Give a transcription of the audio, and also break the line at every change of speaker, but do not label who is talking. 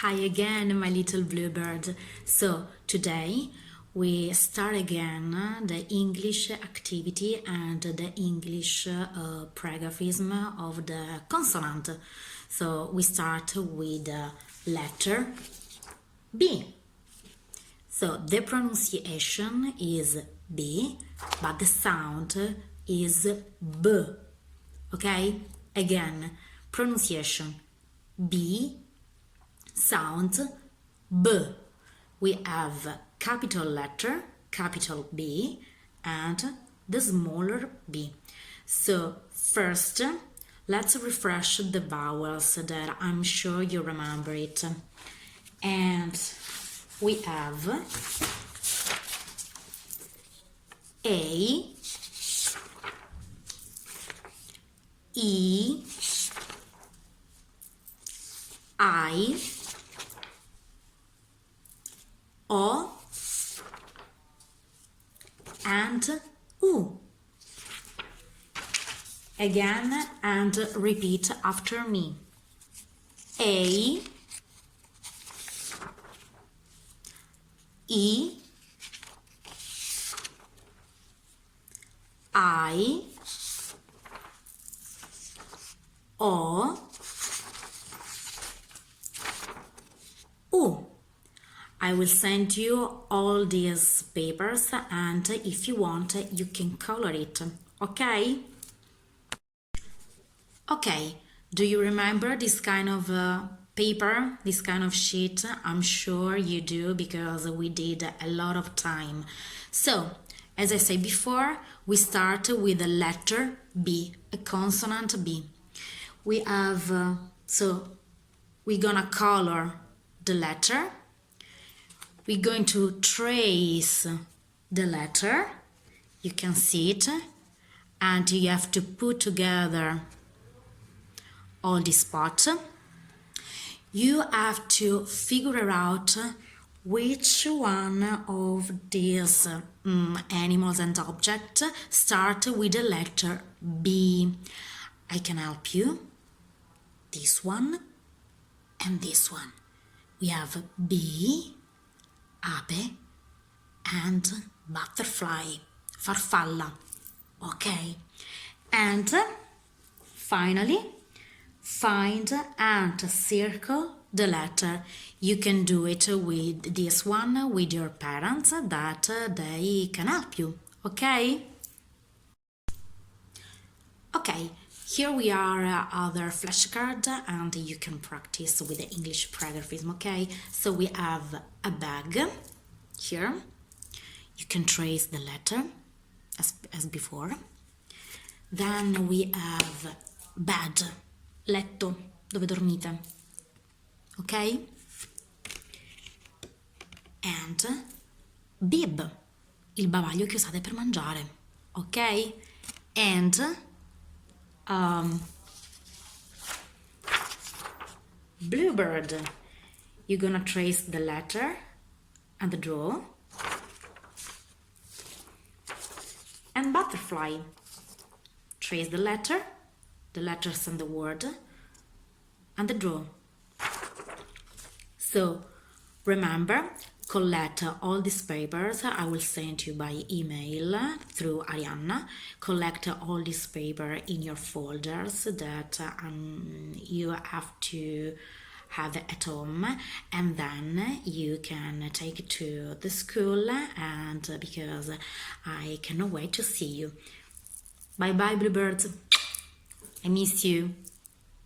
Hi again, my little bluebird. So today we start again the English activity and the English parallelism of the consonant. So we start with the letter B. So the pronunciation is B, but the sound is B. Okay? Again, pronunciation B, sound B. We have capital letter, capital B, and the smaller b. So first, let's refresh the vowels that I'm sure you remember it. And we have A, E, I, O, and U. Again, and repeat after me. A, E, I, O, U. I will send you all these papers, and if you want, you can color it, okay? Okay, do you remember this kind of paper, this kind of sheet? I'm sure you do because we did a lot of time. So, as I said before, we start with the letter B, a consonant B. We have, so we're gonna color the letter. We're going to trace the letter. You can see it, and you have to put together all these spots. You have to figure out which one of these animals and objects start with the letter B. I can help you. This one and this one. We have bee, ape, and butterfly, farfalla. Okay? And finally, find and circle the letter. You can do it with this one, with your parents, that they can help you. Okay? Okay, here we are other flashcard, and you can practice with the English parallelism. Okay, so we have a bag here. You can trace the letter as before. Then we have bed, letto, dove dormite. Ok? And bib, il bavaglio che usate per mangiare. Ok? And bluebird, you're gonna trace the letter and the draw. And butterfly, trace the letters and the word, and the draw. So remember, collect all these papers. I will send you by email through Arianna. Collect all these papers in your folders that you have to have at home, and then you can take it to the school, and because I cannot wait to see you. Bye bye, bluebirds. I miss you.